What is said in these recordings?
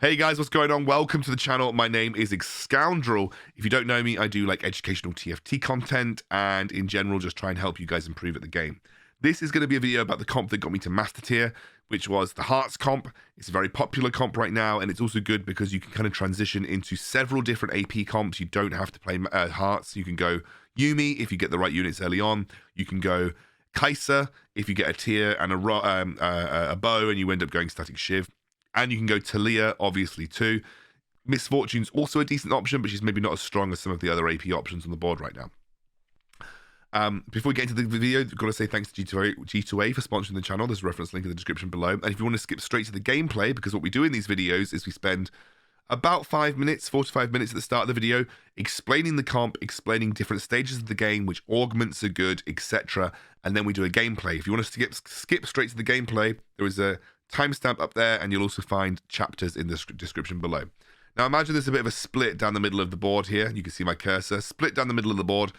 Hey guys, what's going on? Welcome to the channel. My name is Excoundrel. If you don't know me, I do like educational TFT content and in general just try and help you guys improve at the game. This is going to be a video about the comp that got me to Master Tier, which was the Hearts comp. It's a very popular comp right now, and it's also good because you can kind of transition into several different AP comps. You don't have to play Hearts. You can go Yumi if you get the right units early on. You can go Kaiser if you get a tier and a bow and you end up going Static Shiv. And you can go Talia, obviously, too. Miss Fortune's also a decent option, but she's maybe not as strong as some of the other AP options on the board right now. Before we get into the video, I've got to say thanks to G2A for sponsoring the channel. There's a reference link in the description below. And if you want to skip straight to the gameplay, because what we do in these videos is we spend about 5 minutes, 4 to 5 minutes at the start of the video, explaining the comp, explaining different stages of the game, which augments are good, etc. And then we do a gameplay. If you want to skip straight to the gameplay, there is a timestamp up there, and you'll also find chapters in the description below. Now imagine there's a bit of a split down the middle of the board here. You can see my cursor. Split down the middle of the board.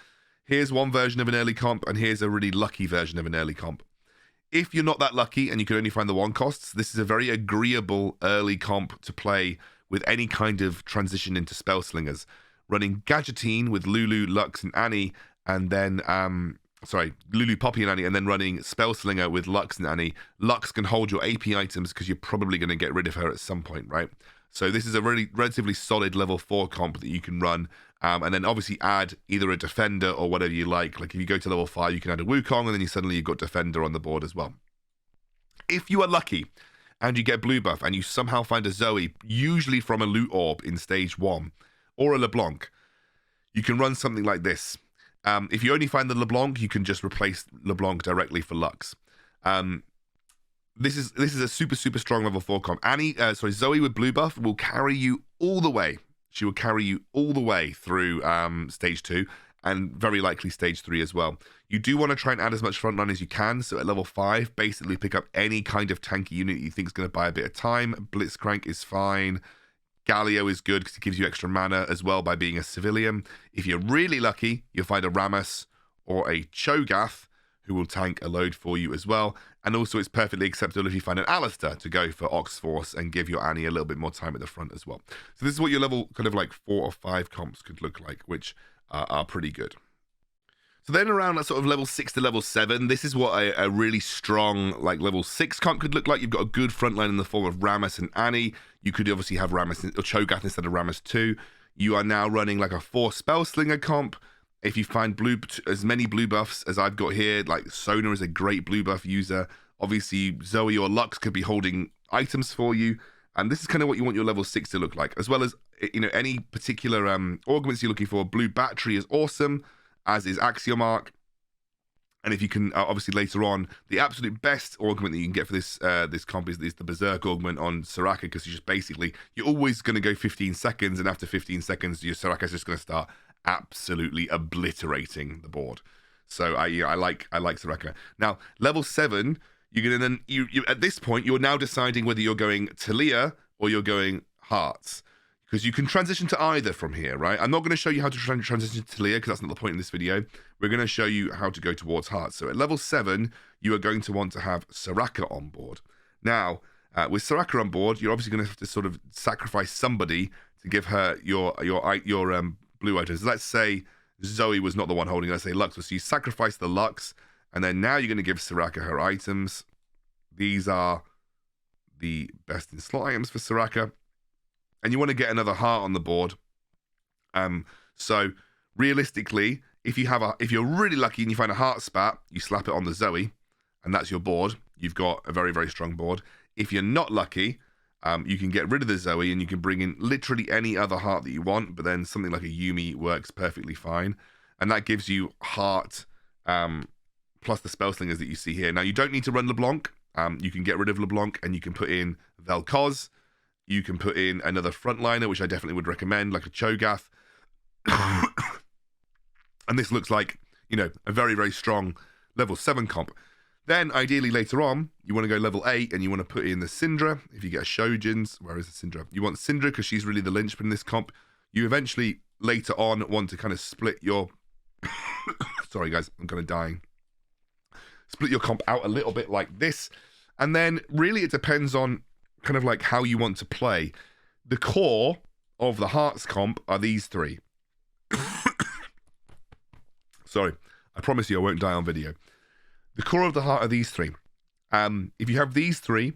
Here's one version of an early comp, and here's a really lucky version of an early comp. If you're not that lucky and you can only find the one costs, this is a very agreeable early comp to play with any kind of transition into spell slingers. Running Gadgettine with Lulu, Lux, and Annie, and then Lulu, Poppy, and Annie, and then running Spellslinger with Lux and Annie. Lux can hold your AP items because you're probably going to get rid of her at some point, right? So this is a really relatively solid level 4 comp that you can run, and then obviously add either a Defender or whatever you like. Like if you go to level 5, you can add a Wukong, and then you've got Defender on the board as well. If you are lucky and you get blue buff and you somehow find a Zoe, usually from a loot orb in stage 1, or a LeBlanc, you can run something like this. If you only find the LeBlanc, you can just replace LeBlanc directly for Lux. This is a super strong level 4 comp. Zoe with blue buff will carry you all the way. She will carry you all the way through stage 2 and very likely stage 3 as well. You do want to try and add as much frontline as you can. So at level 5, basically pick up any kind of tanky unit you think is going to buy a bit of time. Blitzcrank is fine. Galio is good because it gives you extra mana as well by being a civilian. If you're really lucky, you'll find a Rammus or a Cho'Gath who will tank a load for you as well. And also it's perfectly acceptable if you find an Alistair to go for Ox Force and give your Annie a little bit more time at the front as well. So this is what your level kind of like 4 or 5 comps could look like, which are pretty good. So then around that sort of level 6 to level 7, this is what a really strong like level 6 comp could look like. You've got a good front line in the form of Rammus and Annie. You could obviously have Rammus or Cho'Gath instead of Rammus too. You are now running like a 4 Spellslinger comp. If you find as many blue buffs as I've got here, like Sona is a great blue buff user. Obviously Zoe or Lux could be holding items for you. And this is kind of what you want your level 6 to look like. As well as, you know, any particular augments you're looking for. Blue Battery is awesome, as is Axiomark. And if you can, obviously later on, the absolute best augment that you can get for this this comp is the Berserk augment on Soraka, because you're always going to go 15 seconds, and after 15 seconds, your Soraka's just going to start absolutely obliterating the board. So I like Soraka. Now level 7, you're gonna at this point you're now deciding whether you're going Talia or you're going Hearts. Because you can transition to either from here, right? I'm not going to show you how to transition to Talia, because that's not the point in this video. We're going to show you how to go towards Hearts. So at level 7, you are going to want to have Soraka on board. Now, with Soraka on board, you're obviously going to have to sort of sacrifice somebody to give her your blue items. Let's say Zoe was not the one holding, let's say Lux. So you sacrifice the Lux, and then now you're going to give Soraka her items. These are the best in slot items for Soraka. And you want to get another heart on the board. So realistically, if you're really lucky and you find a heart spat, you slap it on the Zoe, and that's your board. You've got a very strong board. If you're not lucky, you can get rid of the Zoe and you can bring in literally any other heart that you want. But then something like a Yumi works perfectly fine, and that gives you heart plus the Spellslingers that you see here. Now you don't need to run LeBlanc. You can get rid of LeBlanc and you can put in Vel'Koz. You can put in another frontliner, which I definitely would recommend, like a Cho'Gath. And this looks like, you know, a very strong level 7 comp. Then, ideally, later on, you want to go level 8, and you want to put in the Syndra. If you get a Shojin's, where is the Syndra? You want Syndra, because she's really the linchpin in this comp. You eventually, later on, want to kind of split your... Sorry, guys, I'm kind of dying. Split your comp out a little bit like this. And then, really, it depends on kind of like how you want to play. the core of the Hearts comp are these three. Sorry, I promise you I won't die on video. The core of the heart are these three. If you have these three,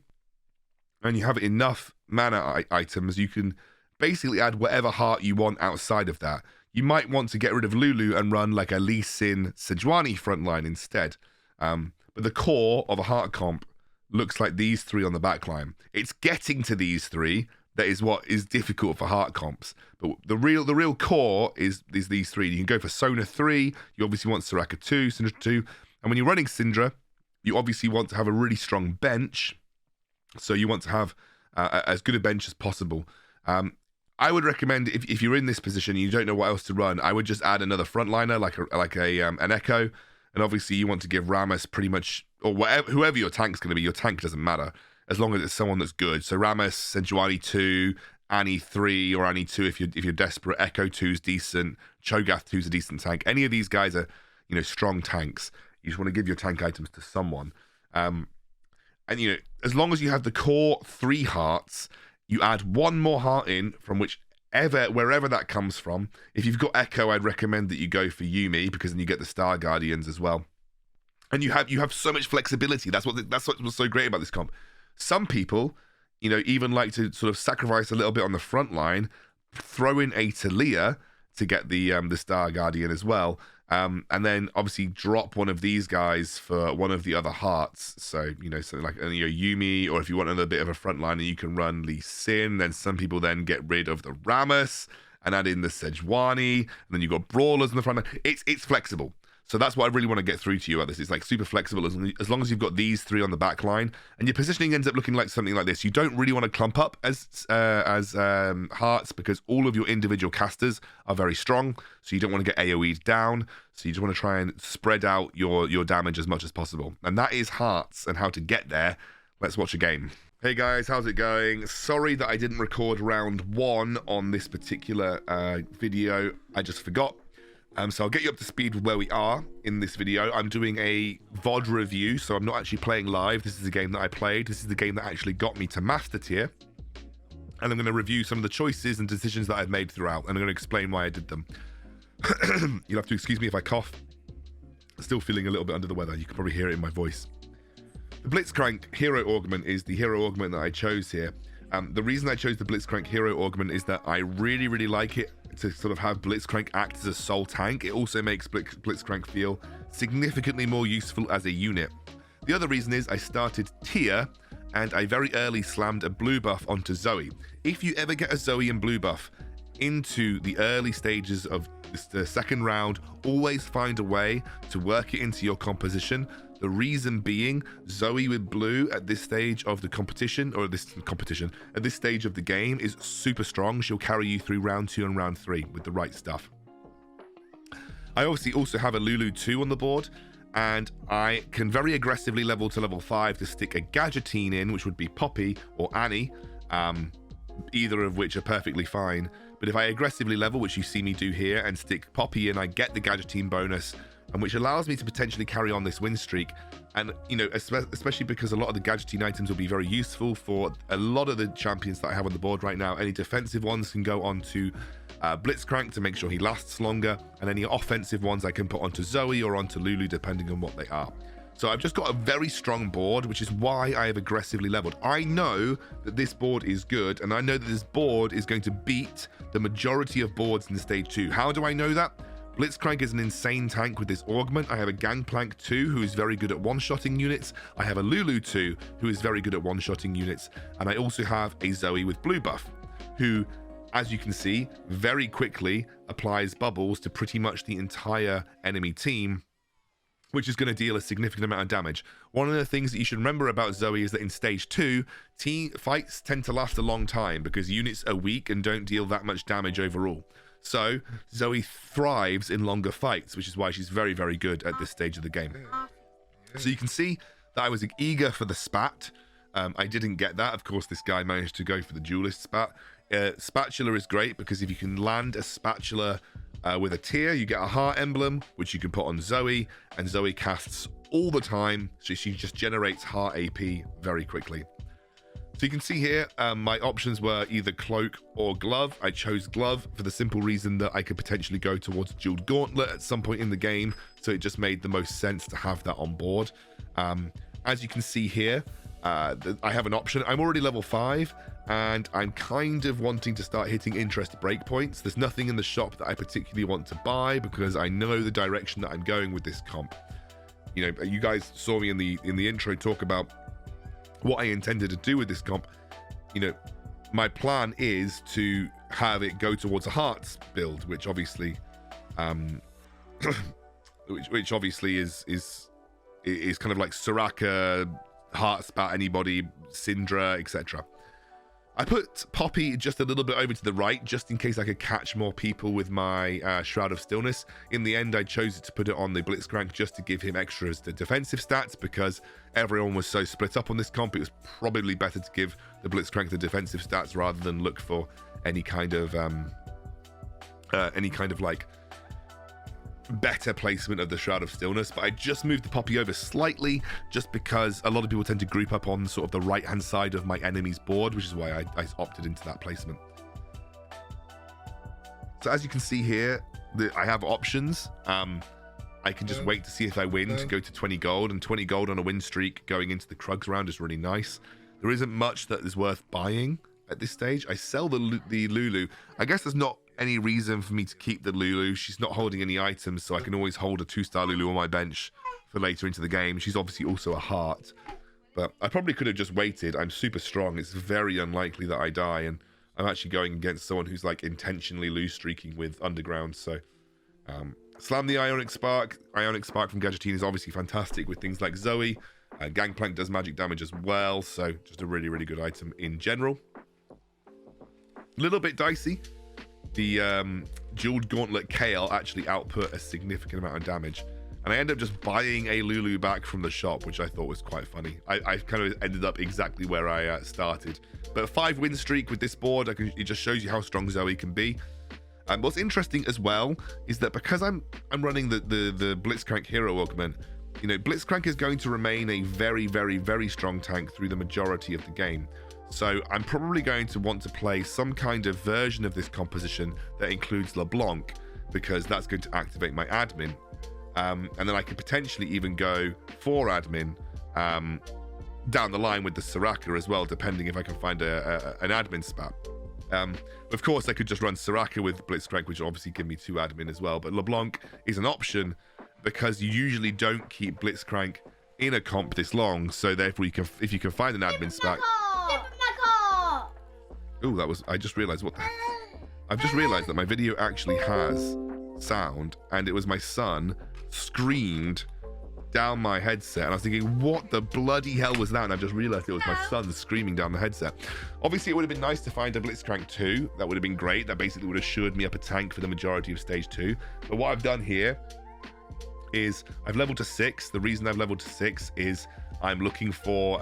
and you have enough mana items, you can basically add whatever heart you want outside of that. You might want to get rid of Lulu and run like a Lee Sin Sejuani frontline instead. But the core of a heart comp looks like these three on the backline. It's getting to these three that is what is difficult for heart comps. But the real core is these three. You can go for Sona 3, you obviously want Soraka 2, Syndra 2, and when you're running Syndra, you obviously want to have a really strong bench. So you want to have as good a bench as possible. I would recommend if you're in this position and you don't know what else to run, I would just add another frontliner like an Echo. And obviously you want to give Rammus pretty much, or whoever your tank's going to be, your tank doesn't matter, as long as it's someone that's good. So Rammus, Sejuani 2, Annie 3, or Annie 2 if you're desperate. Echo 2 is decent. Cho'Gath 2 is a decent tank. Any of these guys are, strong tanks. You just want to give your tank items to someone. And, as long as you have the core 3 hearts, you add one more heart in from wherever that comes from. If you've got Echo, I'd recommend that you go for Yuumi, because then you get the Star Guardians as well. And you have so much flexibility. That's what was so great about this comp. Some people, even like to sort of sacrifice a little bit on the front line, throw in a Talia to get the Star Guardian as well. And then obviously drop one of these guys for one of the other hearts. So, something like Yuumi, or if you want another bit of a frontliner, you can run Lee Sin. Then some people then get rid of the Rammus and add in the Sejuani. And then you've got Brawlers in the front line. It's flexible. So that's what I really want to get through to you about this. It's like super flexible as long as you've got these three on the back line, and your positioning ends up looking like something like this. You don't really want to clump up as hearts, because all of your individual casters are very strong, so you don't want to get AoE'd down. So you just want to try and spread out your damage as much as possible. And that is hearts, and how to get there. Let's watch a game. Hey guys, how's it going? Sorry that I didn't record round 1 on this particular video. I just forgot. So I'll get you up to speed with where we are in this video. I'm doing a VOD review, so I'm not actually playing live. This is a game that I played. This is the game that actually got me to Master Tier. And I'm going to review some of the choices and decisions that I've made throughout, and I'm going to explain why I did them. You'll have to excuse me if I cough. I'm still feeling a little bit under the weather. You can probably hear it in my voice. The Blitzcrank Hero Augment is the hero augment that I chose here. The reason I chose the Blitzcrank Hero Augment is that I really, really like it to sort of have Blitzcrank act as a sole tank. It also makes Blitzcrank feel significantly more useful as a unit. The other reason is I started tier and I very early slammed a blue buff onto Zoe. If you ever get a Zoe and blue buff into the early stages of the second round, always find a way to work it into your composition. The reason being, Zoe with blue at this stage of the competition, at this stage of the game, is super strong. She'll carry you through round 2 and round 3 with the right stuff. I obviously also have a Lulu 2 on the board, and I can very aggressively level to level 5 to stick a Gadgettine in, which would be Poppy or Annie, either of which are perfectly fine. But if I aggressively level, which you see me do here, and stick Poppy in, I get the Gadgettine bonus, and which allows me to potentially carry on this win streak. And, especially because a lot of the Gadgettine items will be very useful for a lot of the champions that I have on the board right now. Any defensive ones can go on to Blitzcrank to make sure he lasts longer, and any offensive ones I can put onto Zoe or onto Lulu, depending on what they are. So I've just got a very strong board, which is why I have aggressively leveled. I know that this board is good, and I know that this board is going to beat the majority of boards in the stage 2. How do I know that? Blitzcrank is an insane tank with this augment. I have a Gangplank 2 who is very good at one-shotting units. I have a Lulu 2 who is very good at one-shotting units. And I also have a Zoe with blue buff who, as you can see, very quickly applies bubbles to pretty much the entire enemy team, which is going to deal a significant amount of damage. One of the things that you should remember about Zoe is that in stage 2, team fights tend to last a long time because units are weak and don't deal that much damage overall. So Zoe thrives in longer fights, which is why she's very, very good at this stage of the game. So you can see that I was eager for the spat. I didn't get that. Of course, this guy managed to go for the duelist spat. Spatula is great because if you can land a spatula with a tier, you get a heart emblem, which you can put on Zoe, and Zoe casts all the time, so she just generates heart AP very quickly. So you can see here, my options were either cloak or glove. I chose glove for the simple reason that I could potentially go towards jeweled gauntlet at some point in the game. So it just made the most sense to have that on board. As you can see here, I have an option. I'm already level 5, and I'm kind of wanting to start hitting interest breakpoints. There's nothing in the shop that I particularly want to buy because I know the direction that I'm going with this comp. You know, you guys saw me in the intro talk about what I intended to do with this comp. You know, my plan is to have it go towards a hearts build, which obviously, which obviously is kind of like Soraka, heart spat anybody, Syndra, etc. I put Poppy just a little bit over to the right, just in case I could catch more people with my Shroud of Stillness. In the end, I chose to put it on the Blitzcrank just to give him extras to defensive stats, because everyone was so split up on this comp. It was probably better to give the Blitzcrank the defensive stats rather than look for any kind of like better placement of the Shroud of Stillness. But I just moved the Poppy over slightly just because a lot of people tend to group up on sort of the right hand side of my enemy's board, which is why I opted into that placement. So as you can see here, I have options. I can just wait to see if I win to go to 20 gold, and 20 gold on a win streak going into the Krugs round is really nice. There isn't much that is worth buying at this stage. I sell the Lulu. I guess there's not any reason for me to keep the Lulu. She's not holding any items, so I can always hold a 2-star Lulu on my bench for later into the game. She's obviously also a heart, but I probably could have just waited. I'm super strong. It's very unlikely that I die, and I'm actually going against someone who's like intentionally lose streaking with Underground. So slam the Ionic Spark. Ionic Spark from Gadgettine is obviously fantastic with things like Zoe. Gangplank does magic damage as well, so just a really, really good item in general. A little bit dicey. The Jeweled Gauntlet Kale actually output a significant amount of damage, and I ended up just buying a Lulu back from the shop, which I thought was quite funny. I kind of ended up exactly where I started. But a 5 win streak with this board, it just shows you how strong Zoe can be. And what's interesting as well is that because I'm running the Blitzcrank Hero Augment, you know, Blitzcrank is going to remain a very, very, very strong tank through the majority of the game. So I'm probably going to want to play some kind of version of this composition that includes LeBlanc, because that's going to activate my admin. And then I could potentially even go for admin down the line with the Soraka as well, depending if I can find an admin spat. Of course, I could just run Soraka with Blitzcrank, which will obviously give me 2 admin as well. But LeBlanc is an option because you usually don't keep Blitzcrank in a comp this long. So therefore, if you can find an admin spat. Oh, that was, I just realized I've just realized that my video actually has sound, and it was my son screamed down my headset, and I was thinking, what the bloody hell was that? And I just realized it was my son screaming down the headset. Obviously, it would have been nice to find a Blitzcrank 2. That would have been great. That basically would have assured me up a tank for the majority of stage 2. But what I've done here is I've leveled to 6. The reason I've leveled to 6 is I'm looking for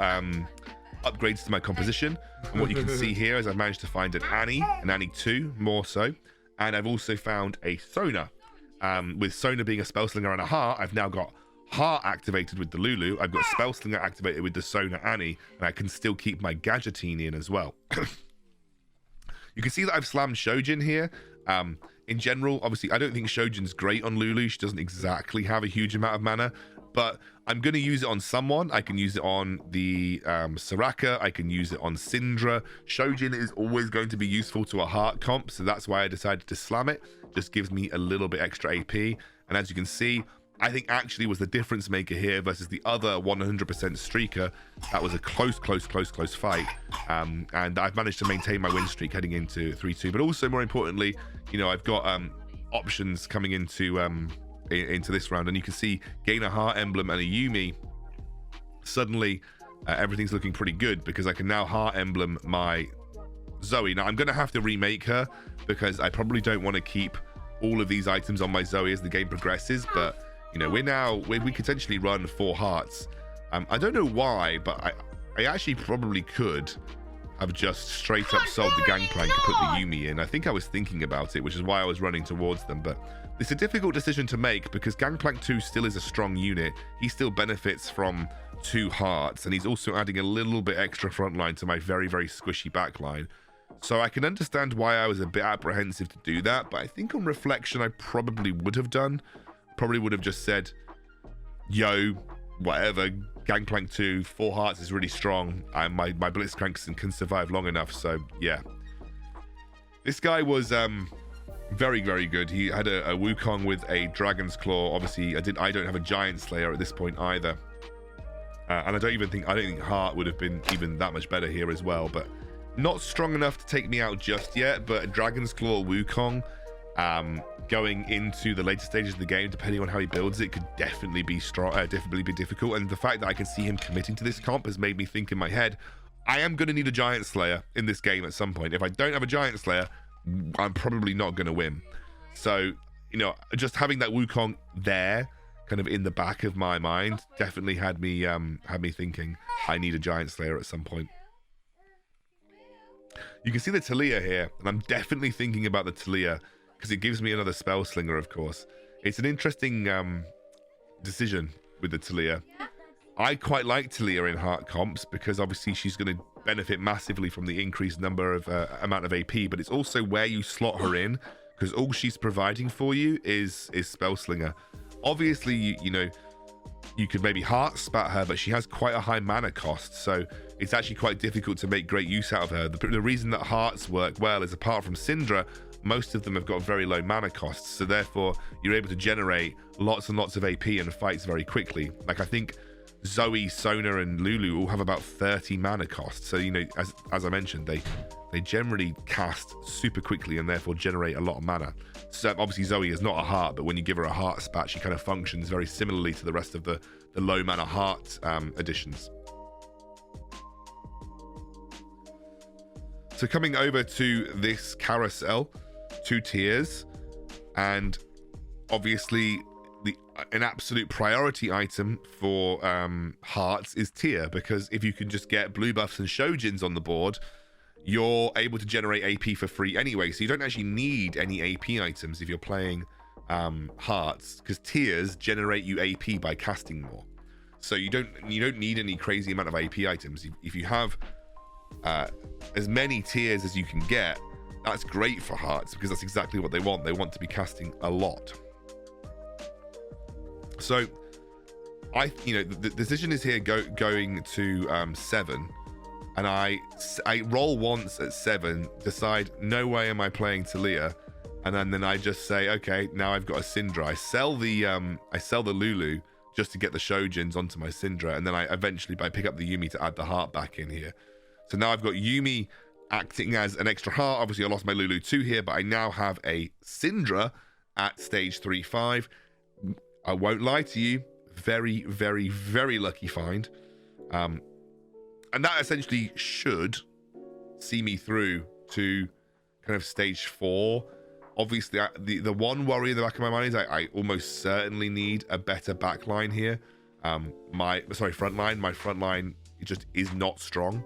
upgrades to my composition, and what you can see here is I've managed to find an Annie 2 more so, and I've also found a Sona. With Sona being a Spellslinger and a Heart, I've now got Heart activated with the Lulu, I've got Spellslinger activated with the Sona Annie, and I can still keep my Gadgettine in as well. You can see that I've slammed Shojin here. In general, obviously, I don't think Shojin's great on Lulu. She doesn't exactly have a huge amount of mana, but I'm going to use it on someone. I can use it on the Soraka. I can use it on Syndra. Shojin is always going to be useful to a heart comp, so that's why I decided to slam it. Just gives me a little bit extra AP. And as you can see, I think actually was the difference maker here versus the other 100% streaker. That was a close fight. And I've managed to maintain my win streak heading into 3-2. But also, more importantly, you know, I've got options coming into this round, and you can see gain a heart emblem and a Yumi. Suddenly everything's looking pretty good because I can now heart emblem my Zoe. Now I'm gonna have to remake her because I probably don't want to keep all of these items on my Zoe as the game progresses, but you know, we could potentially run 4 hearts. I don't know why, but I actually probably could have just straight up sold the Gangplank and put the Yumi in. I think I was thinking about it, which is why I was running towards them, but it's a difficult decision to make because Gangplank 2 still is a strong unit. He still benefits from 2 hearts, and he's also adding a little bit extra frontline to my very, very squishy backline. So I can understand why I was a bit apprehensive to do that, but I think on reflection I probably would have done. Probably would have just said, yo, whatever, Gangplank 2, 4 hearts is really strong, and my Blitzcrank can survive long enough, so yeah. This guy was very, very good. He had a Wukong with a Dragon's Claw. Obviously, I don't have a Giant Slayer at this point either. And I don't think Heart would have been even that much better here as well, but not strong enough to take me out just yet. But Dragon's Claw Wukong, going into the later stages of the game, depending on how he builds it, could definitely be strong, definitely be difficult. And the fact that I can see him committing to this comp has made me think in my head, I am going to need a Giant Slayer in this game at some point. If I don't have a Giant Slayer, I'm probably not going to win. So, you know, just having that Wukong there, kind of in the back of my mind, definitely had me thinking I need a Giant Slayer at some point. You can see the Talia here, and I'm definitely thinking about the Talia because it gives me another Spell Slinger, of course. It's an interesting decision with the Talia. I quite like Talia in Heart comps because obviously she's going to benefit massively from the increased number of amount of AP, but it's also where you slot her in, because all she's providing for you is Spell Slinger. Obviously, you know, you could maybe Heart spat her, but she has quite a high mana cost, so it's actually quite difficult to make great use out of her. The reason that Hearts work well is, apart from Syndra, most of them have got very low mana costs, so therefore you're able to generate lots and lots of AP and fights very quickly. Like, I think Zoe, Sona, and Lulu all have about 30 mana costs, so, you know, as I mentioned, they generally cast super quickly and therefore generate a lot of mana. So obviously Zoe is not a Heart, but when you give her a Heart spat, she kind of functions very similarly to the rest of the low mana Heart additions. So coming over to this carousel, 2 tiers, and obviously an absolute priority item for Hearts is tier, because if you can just get blue buffs and Shojins on the board, you're able to generate AP for free anyway, so you don't actually need any AP items if you're playing Hearts, because tiers generate you AP by casting more. So you don't need any crazy amount of AP items. If you have as many tiers as you can get, that's great for Hearts, because that's exactly what they want. They want to be casting a lot. So the decision is here going to 7. And I roll once at 7, decide no way am I playing Talia, and then I just say, okay, now I've got a Syndra. I sell the Lulu just to get the Shojins onto my Syndra, and then I pick up the Yuumi to add the Heart back in here. So now I've got Yuumi acting as an extra Heart. Obviously I lost my Lulu 2 here, but I now have a Syndra at stage 3-5. I won't lie to you, very, very, very lucky find. And that essentially should see me through to kind of stage 4. Obviously, the one worry in the back of my mind is I almost certainly need a better backline here. My frontline just is not strong.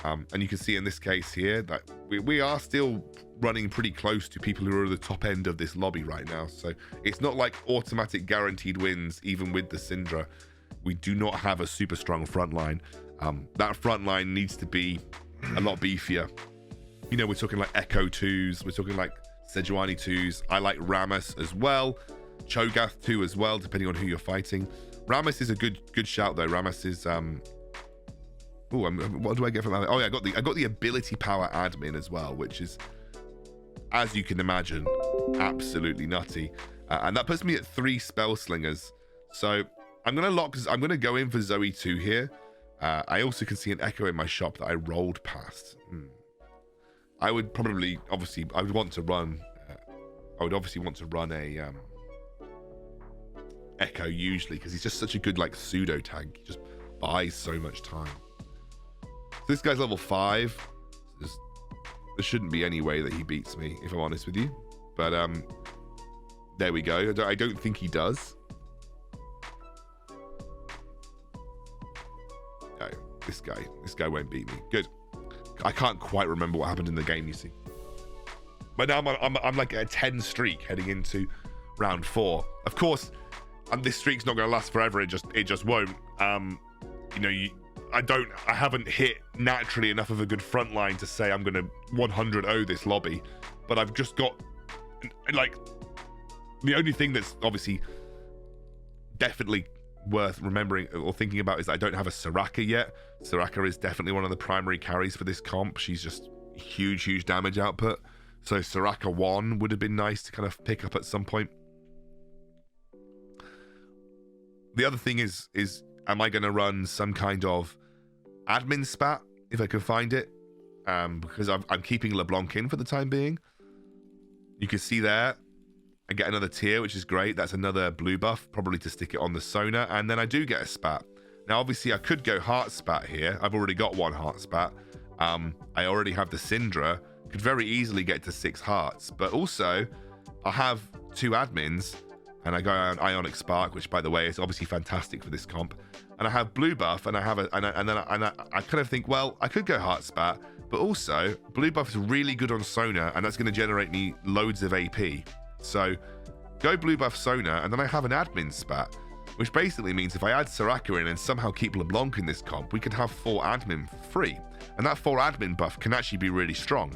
And you can see in this case here that we are still running pretty close to people who are at the top end of this lobby right now. So it's not like automatic guaranteed wins, even with the Syndra. We do not have a super strong frontline. That front line needs to be a lot beefier. You know, we're talking like Echo 2s, we're talking like Sejuani 2s. I like Rammus as well, Cho'Gath 2 as well, depending on who you're fighting. Rammus is a good shout though. Rammus is what do I get from that? Oh yeah, I got the ability power admin as well, which is, as you can imagine, absolutely nutty. And that puts me at 3 spell slingers. So I'm gonna go in for Zoe 2 here. I also can see an Echo in my shop that I rolled past. I would probably, obviously, I would obviously want to run a Echo usually, because he's just such a good like pseudo tank. He just buys so much time. So this guy's level 5. There shouldn't be any way that he beats me, if I'm honest with you. But there we go. I don't think he does. This guy won't beat me. Good. I can't quite remember what happened in the game, you see. But now I'm like a 10 streak heading into round 4. Of course, this streak's not going to last forever. It just won't. you know, I haven't hit naturally enough of a good front line to say I'm going to 100-0 this lobby, but I've just got, like, the only thing that's obviously definitely worth remembering or thinking about is that I don't have a Soraka yet. Soraka is definitely one of the primary carries for this comp. She's just huge damage output. So Soraka 1 would have been nice to kind of pick up at some point. The other thing is am I going to run some kind of admin spat if I can find it? Because I'm keeping LeBlanc in for the time being. You can see there, I get another tier, which is great. That's another blue buff, probably to stick it on the Sona, and then I do get a spat. Now, obviously, I could go heart spat here. I've already got one heart spat. I already have the Syndra. Could very easily get to 6 hearts, but also I have 2 admins, and I go on Ionic Spark, which, by the way, is obviously fantastic for this comp. And I have blue buff, and I have I kind of think, well, I could go heart spat, but also blue buff is really good on Sona, and that's going to generate me loads of AP. So go blue buff Sona, and then I have an admin spat, which basically means if I add Soraka in and somehow keep LeBlanc in this comp, we could have 4 admin free, and that 4 admin buff can actually be really strong.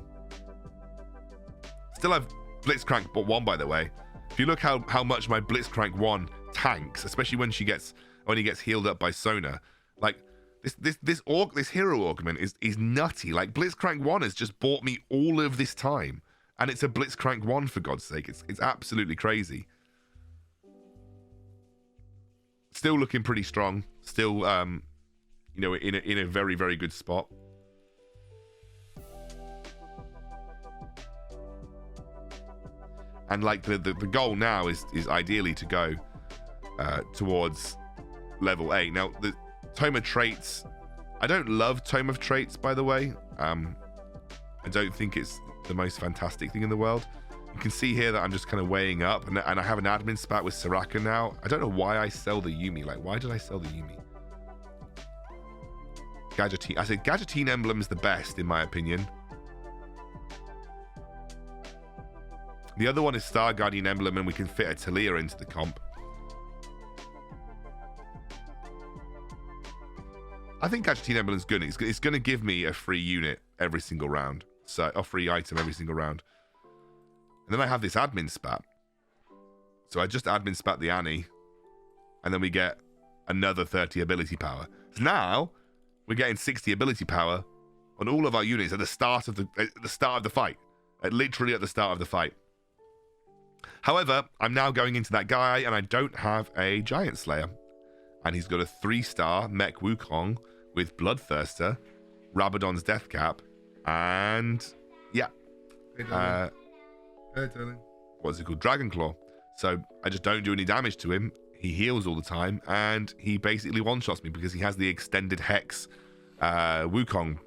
Still have Blitzcrank 1, by the way. If you look how much my Blitzcrank 1 tanks, especially when he gets healed up by Sona, like this hero augment is nutty. Like Blitzcrank 1 has just bought me all of this time, and it's a Blitzcrank 1 for God's sake. It's absolutely crazy. Still looking pretty strong. Still, you know, in a very good spot. And like the goal now is ideally to go towards level 8. Now the Tome of Traits, I don't love Tome of Traits, by the way. I don't think it's the most fantastic thing in the world. You can see here that I'm just kind of weighing up, and I have an admin spat with Soraka now. I don't know why I sell the Yuumi. Like, why did I sell the Yuumi? Gadgettine. I said Gadgettine Emblem's the best in my opinion. The other one is Star Guardian Emblem, and we can fit a Talia into the comp. I think Gadgettine Emblem's good. It's going to give me a free unit every single round. So, a free item every single round. And then I have this admin spat. So I just admin spat the Annie, and then we get another 30 ability power. So now we're getting 60 ability power on all of our units at the start of the fight. Literally at the start of the fight. However, I'm now going into that guy, and I don't have a Giant Slayer. And he's got a 3-star Mech Wukong with Bloodthirster, Rabadon's Death Cap, and yeah. Hey, darling. Hey, darling. What's it called? Dragon Claw. So I just don't do any damage to him. He heals all the time, and he basically one-shots me because he has the extended Hex Wukong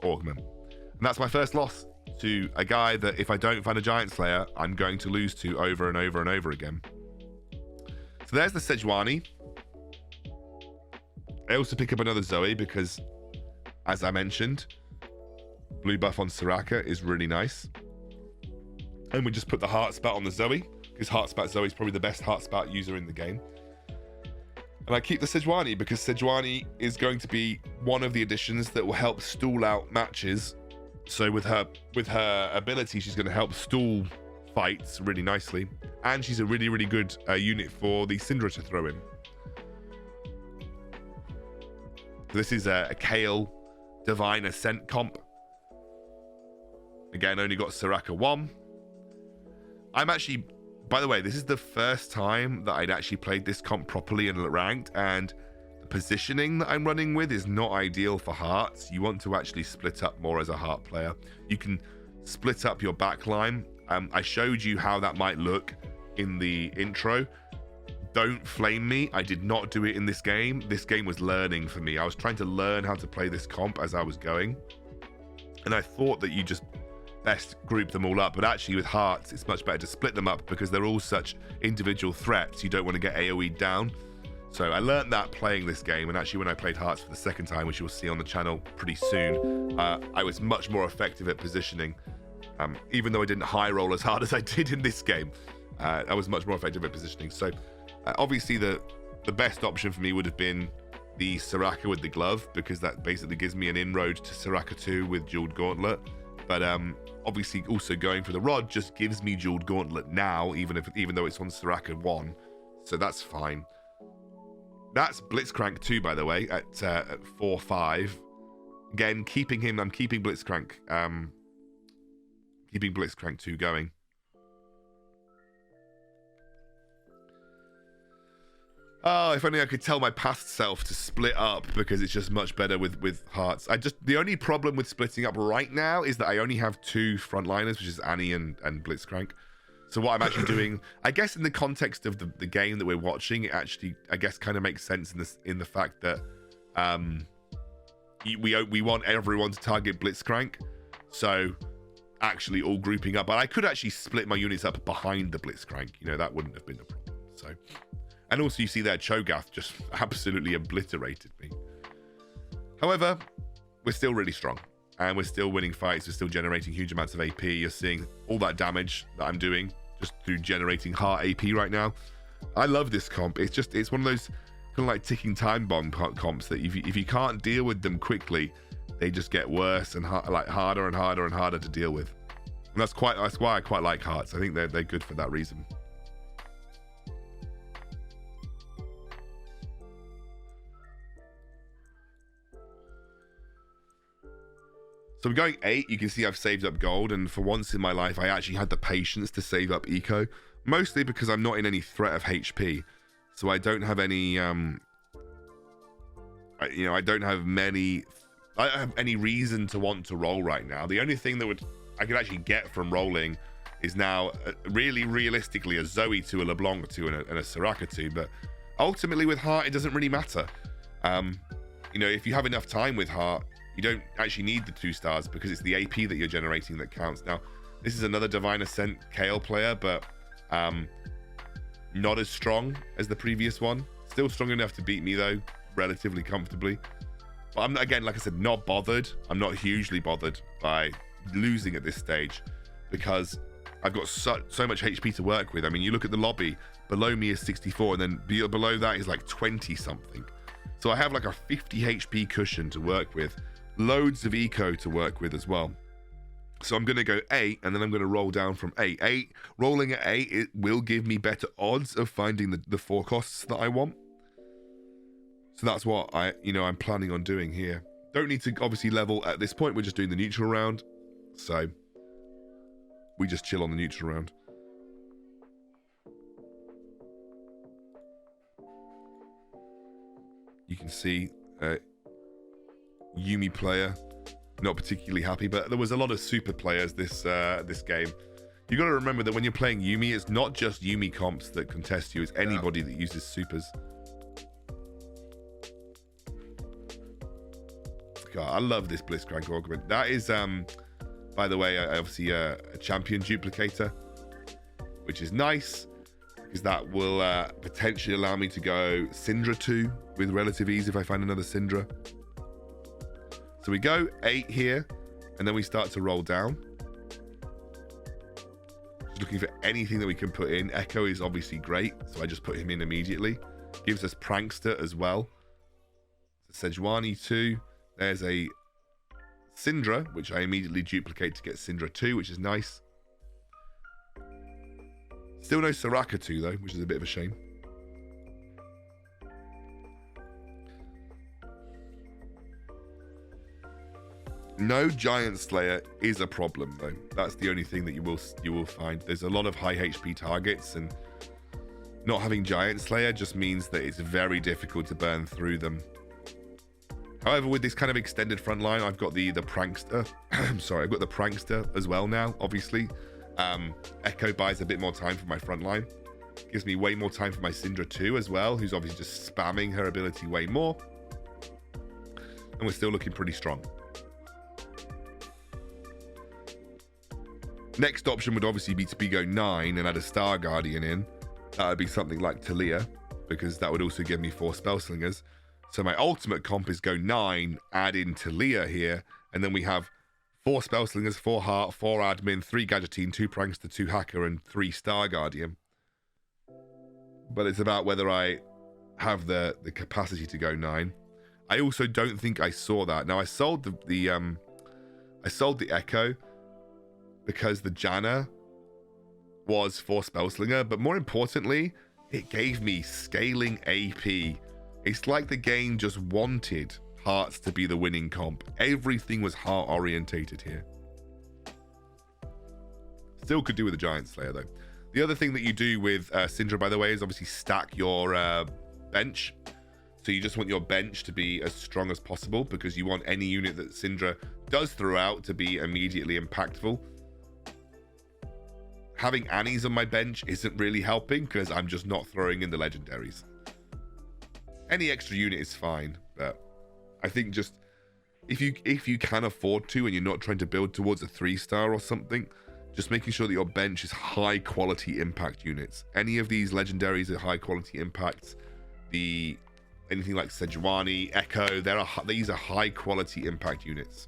augment. And that's my first loss to a guy that if I don't find a Giant Slayer, I'm going to lose to over and over and over again. So there's the Sejuani. I also pick up another Zoe because, as I mentioned, blue buff on Soraka is really nice. And we just put the Heart Spat on the Zoe, because Heart Spat Zoe is probably the best Heart Spat user in the game. And I keep the Sejuani because Sejuani is going to be one of the additions that will help stall out matches. So with her ability, she's going to help stall fights really nicely. And she's a really good unit for the Syndra to throw in. This is a Kale Divine Ascent comp. Again, only got Soraka 1. I'm actually, by the way, this is the first time that I'd actually played this comp properly and ranked, and the positioning that I'm running with is not ideal for hearts. You want to actually split up more as a heart player. You can split up your backline. I showed you how that might look in the intro. Don't flame me. I did not do it in this game. This game was learning for me. I was trying to learn how to play this comp as I was going. And I thought that you just best group them all up. But actually with hearts, it's much better to split them up because they're all such individual threats. You don't want to get AoE'd down. So I learned that playing this game. And actually when I played hearts for the second time, which you'll see on the channel pretty soon, I was much more effective at positioning. Even though I didn't high roll as hard as I did in this game, I was much more effective at positioning. So obviously the best option for me would have been the Soraka with the glove, because that basically gives me an inroad to Soraka 2 with Jeweled Gauntlet. But obviously also going for the rod just gives me Jeweled Gauntlet now, even though it's on Soraka 1. So that's fine. That's Blitzcrank 2, by the way, at 4-5. Again, I'm keeping Blitzcrank. Keeping Blitzcrank 2 going. Oh, if only I could tell my past self to split up, because it's just much better with hearts. The only problem with splitting up right now is that I only have 2 frontliners, which is Annie and Blitzcrank. So what I'm actually doing, I guess in the context of the game that we're watching, it actually, I guess, kind of makes sense in the fact that we want everyone to target Blitzcrank. So actually all grouping up. But I could actually split my units up behind the Blitzcrank. You know, that wouldn't have been a problem. So, and also you see there, Cho'Gath just absolutely obliterated me. However, we're still really strong. And we're still winning fights. We're still generating huge amounts of AP. You're seeing all that damage that I'm doing just through generating heart AP right now. I love this comp. It's one of those kind of like ticking time bomb comps that if you can't deal with them quickly, they just get worse and harder and harder and harder to deal with. And that's why I quite like hearts. I think they're good for that reason. So I'm going 8. You can see I've saved up gold, and for once in my life, I actually had the patience to save up eco, mostly because I'm not in any threat of HP. So I don't have any, I don't have any reason to want to roll right now. The only thing that I could actually get from rolling is now really realistically a Zoe 2, a LeBlanc 2, and a Soraka 2. But ultimately with heart, it doesn't really matter. If you have enough time with heart, you don't actually need the 2 stars because it's the AP that you're generating that counts. Now, this is another Divine Ascent Kale player, but not as strong as the previous one. Still strong enough to beat me, though, relatively comfortably. But I'm, again, like I said, not bothered. I'm not hugely bothered by losing at this stage because I've got so much HP to work with. I mean, you look at the lobby, below me is 64, and then below that is like 20-something. So I have like a 50 HP cushion to work with. Loads of eco to work with as well. So I'm going to go 8, and then I'm going to roll down from 8. Rolling at 8, it will give me better odds of finding the 4 costs that I want. So that's what I'm planning on doing here. Don't need to obviously level at this point. We're just doing the neutral round. So we just chill on the neutral round. You can see Yuumi player, not particularly happy, but there was a lot of super players this game. You got to remember that when you're playing Yuumi, it's not just Yuumi comps that contest you, it's anybody that uses supers. God, I love this Blitzcrank augment. That is, by the way, obviously a champion duplicator, which is nice because that will potentially allow me to go Syndra 2 with relative ease if I find another Syndra. So we go 8 here, and then we start to roll down. Just looking for anything that we can put in. Echo is obviously great, so I just put him in immediately. Gives us Prankster as well. So Sejuani 2. There's a Syndra, which I immediately duplicate to get Syndra 2, which is nice. Still no Soraka 2, though, which is a bit of a shame. No Giant Slayer is a problem, though. That's the only thing that you will find. There's a lot of high HP targets, and not having Giant Slayer just means that it's very difficult to burn through them. However, with this kind of extended front line, I've got the Prankster. Sorry, I've got the Prankster as well now, obviously. Echo buys a bit more time for my front line. Gives me way more time for my Syndra 2 as well, who's obviously just spamming her ability way more. And we're still looking pretty strong. Next option would obviously be to go 9 and add a Star Guardian in. That would be something like Talia, because that would also give me 4 Spell Slingers. So my ultimate comp is go 9, add in Talia here, and then we have 4 Spell Slingers, 4 Heart, 4 Admin, 3 Gadgettine, 2 Prankster, 2 Hacker, and 3 Star Guardian. But it's about whether I have the capacity to go 9. I also don't think I saw that. Now I sold the Echo because the Janna was for Spellslinger, but more importantly, it gave me scaling AP. It's like the game just wanted hearts to be the winning comp. Everything was heart orientated here. Still could do with a Giant Slayer though. The other thing that you do with Syndra, by the way, is obviously stack your bench. So you just want your bench to be as strong as possible because you want any unit that Syndra does throw out to be immediately impactful. Having Annies on my bench isn't really helping because I'm just not throwing in the legendaries. Any extra unit is fine, but I think just if you can afford to and you're not trying to build towards a 3-star or something, just making sure that your bench is high quality impact units. Any of these legendaries are high quality impacts. Anything like Sejuani, Echo, these are high quality impact units.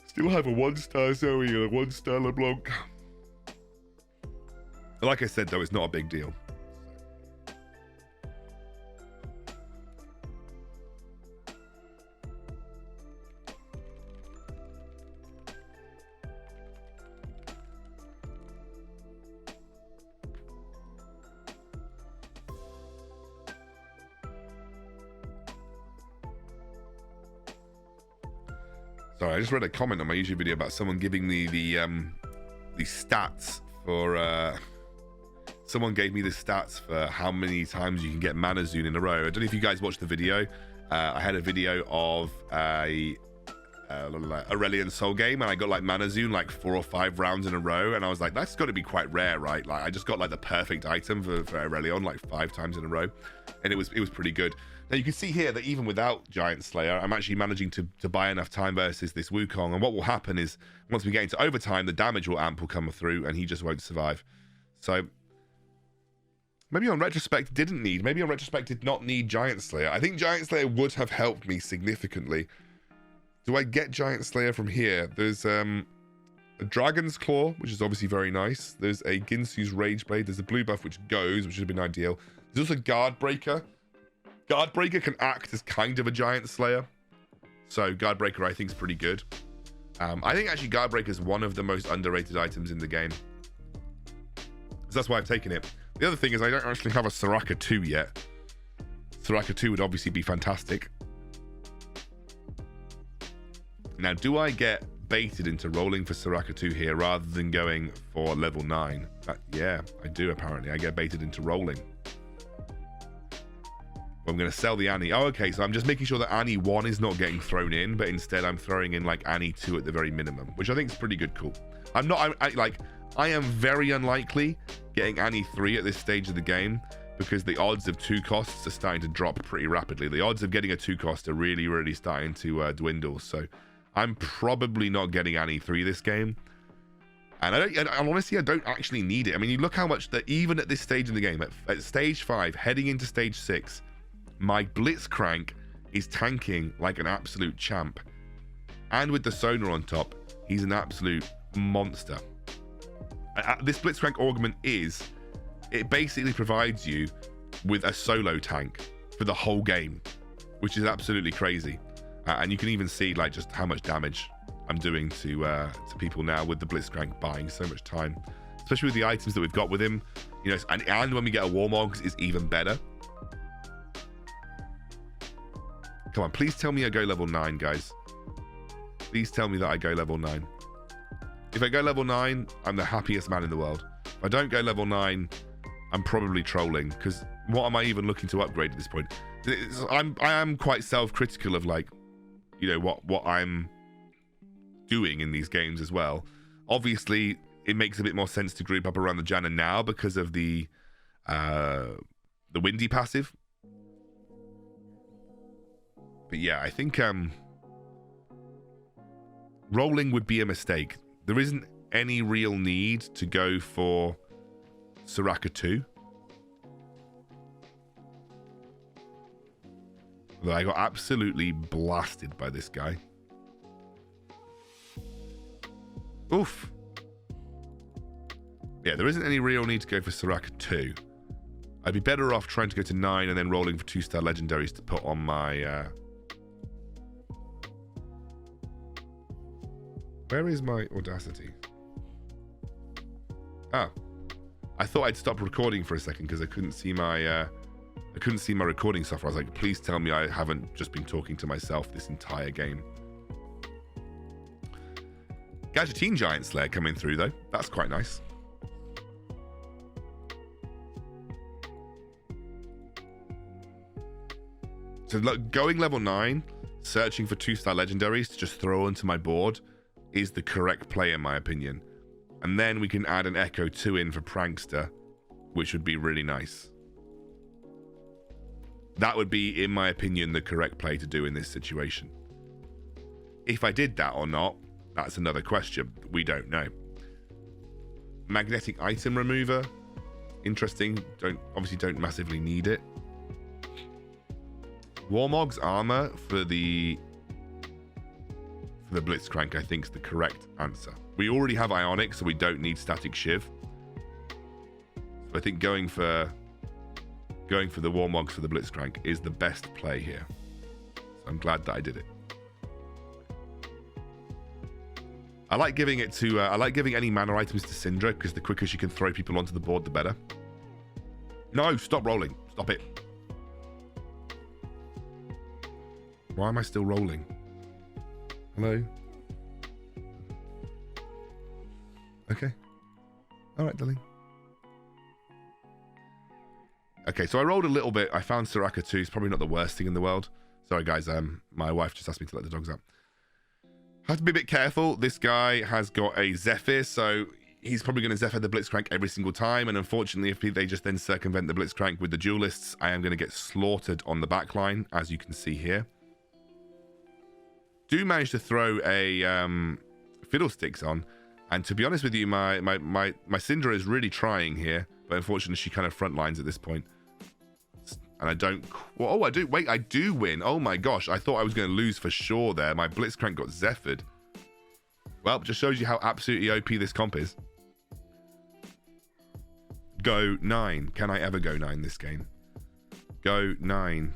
Still have a 1-star Zoe and a 1-star LeBlanc. Like I said though, it's not a big deal. Sorry, I just read a comment on my YouTube video about someone giving me the stats for someone gave me the stats for how many times you can get Mana Zune in a row. I don't know if you guys watched the video. I had a video of a Aurelion Soul game, and I got like Mana Zune like 4 or 5 rounds in a row, and I was like, that's got to be quite rare, right? Like I just got like the perfect item for Aurelion like 5 times in a row, and it was pretty good. Now you can see here that even without Giant Slayer, I'm actually managing to buy enough time versus this Wukong, and what will happen is once we get into overtime, the damage will come through, and he just won't survive. So maybe on retrospect did not need Giant Slayer. I think Giant Slayer would have helped me significantly. Do I get Giant Slayer from here? There's a Dragon's Claw, which is obviously very nice. There's a Ginsu's Rage Blade. There's a blue buff which goes, which would have been ideal. There's also Guard Breaker. Guard Breaker can act as kind of a Giant Slayer. So Guard Breaker I think is pretty good. I think actually Guard Breaker is one of the most underrated items in the game. So that's why I've taken it. The other thing is I don't actually have a Soraka 2 yet. Soraka 2 would obviously be fantastic. Now, do I get baited into rolling for Soraka 2 here rather than going for level 9? Yeah, I do apparently. I get baited into rolling. I'm going to sell the Annie. Oh, okay, so I'm just making sure that Annie 1 is not getting thrown in, but instead I'm throwing in like Annie 2 at the very minimum, which I think is pretty good, cool. I am very unlikely getting Annie 3 at this stage of the game because the odds of 2 costs are starting to drop pretty rapidly. The odds of getting a 2 cost are really, really starting to dwindle. So I'm probably not getting Annie 3 this game. And honestly, I don't actually need it. I mean, you look how much that even at this stage in the game, at stage 5, heading into stage 6, my Blitzcrank is tanking like an absolute champ. And with the Sonar on top, he's an absolute monster. This Blitzcrank augment it basically provides you with a solo tank for the whole game, which is absolutely crazy. And you can even see like just how much damage I'm doing to people now with the Blitzcrank buying so much time, especially with the items that we've got with him, you know. And when we get a Warmogs, is even better. Come on, please tell me I go level 9, guys. Please tell me that I go level 9. If I go level 9, I'm the happiest man in the world. If I don't go level 9, I'm probably trolling, because what am I even looking to upgrade at this point? I am quite self-critical of like, you know, what I'm doing in these games as well. Obviously, it makes a bit more sense to group up around the Janna now because of the Windy passive. But yeah, I think rolling would be a mistake. There isn't any real need to go for Soraka 2. Although I got absolutely blasted by this guy. Oof. Yeah, there isn't any real need to go for Soraka 2. I'd be better off trying to go to 9 and then rolling for 2-star legendaries to put on my... Where is my Audacity? Ah. I thought I'd stop recording for a second because I couldn't see my recording software. I was like, please tell me I haven't just been talking to myself this entire game. Gadgeteen Giant Slayer coming through though. That's quite nice. So going level 9, searching for 2-star legendaries to just throw onto my board is the correct play in my opinion. And then we can add an Echo 2 in for Prankster, which would be really nice. That would be, in my opinion, the correct play to do in this situation. If I did that or not, that's another question. We don't know. Magnetic item remover. Interesting. Obviously don't massively need it. Warmog's armor for the Blitzcrank, I think, is the correct answer. We already have Ionic, so we don't need Static Shiv. So I think going for the Warmogs for the Blitzcrank is the best play here. So I'm glad that I did it. I like giving it to I like giving any mana items to Syndra because the quicker she can throw people onto the board, the better. No, stop rolling. Stop it. Why am I still rolling? Hello? Okay. All right, darling. Okay, so I rolled a little bit. I found Soraka 2. It's probably not the worst thing in the world. Sorry, guys. My wife just asked me to let the dogs out. Have to be a bit careful. This guy has got a Zephyr, so he's probably going to Zephyr the Blitzcrank every single time. And unfortunately, if they just then circumvent the Blitzcrank with the Duelists, I am going to get slaughtered on the back line, as you can see here. Do manage to throw a Fiddlesticks on. And to be honest with you, my Syndra is really trying here. But unfortunately, she kind of front lines at this point. And I don't... Well, oh, I do... Wait, I do win. Oh my gosh. I thought I was going to lose for sure there. My Blitzcrank got Zephyred. Well, just shows you how absolutely OP this comp is. Go 9. Can I ever go 9 this game? Go 9.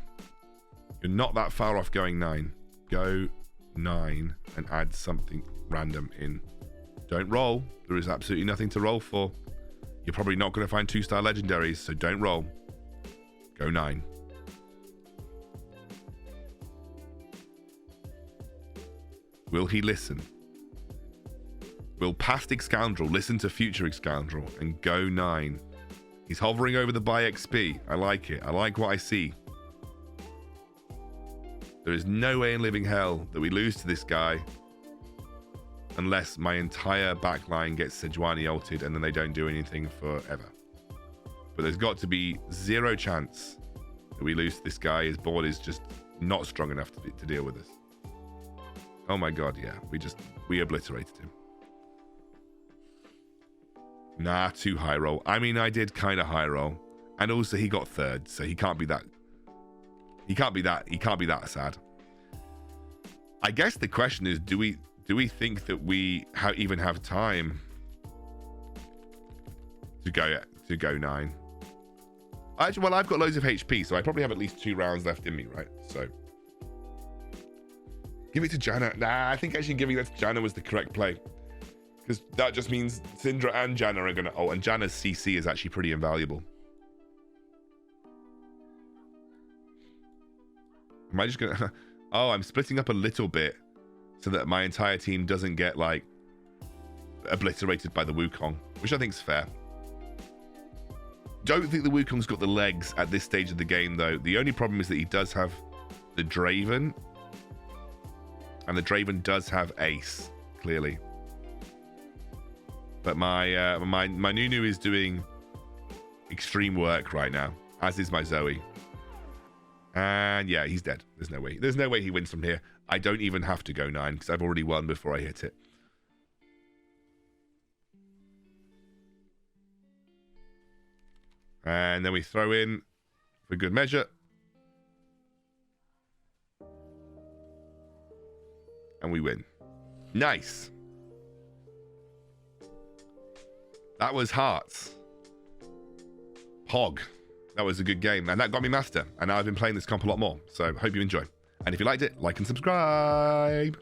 You're not that far off going 9. Go 9 and add something random in. Don't roll. There is absolutely nothing to roll for. You're probably not going to find 2-star legendaries, so don't roll. Go 9. Will he listen? Will past Excoundrel listen to future Excoundrel and go 9? He's hovering over the buy XP. I like it. I like what I see. There is no way in living hell that we lose to this guy unless my entire backline gets Sejuani ulted and then they don't do anything forever. But there's got to be zero chance that we lose to this guy. His board is just not strong enough to deal with us. Oh my god, yeah. We obliterated him. Nah, too high roll. I mean, I did kind of high roll. And also he got third, so he can't be that... He can't be that sad. I guess the question is, do we think that we even have time to go 9? Actually, well, I've got loads of HP, so I probably have at least 2 rounds left in me, right? So give it to Janna. Nah, I think actually giving that to Janna was the correct play, because that just means Syndra and Janna are gonna... Oh, and Janna's CC is actually pretty invaluable. Am I just gonna... Oh, I'm splitting up a little bit so that my entire team doesn't get, like, obliterated by the Wukong, which I think is fair. Don't think the Wukong's got the legs at this stage of the game, though. The only problem is that he does have the Draven, and the Draven does have Ace, clearly. But my Nunu is doing extreme work right now, as is my Zoe. And yeah, he's dead. There's no way. There's no way he wins from here. I don't even have to go 9 because I've already won before I hit it. And then we throw in for good measure. And we win. Nice. That was Hearts. Hog. That was a good game, and that got me master. And now I've been playing this comp a lot more. So hope you enjoy. And if you liked it, like and subscribe.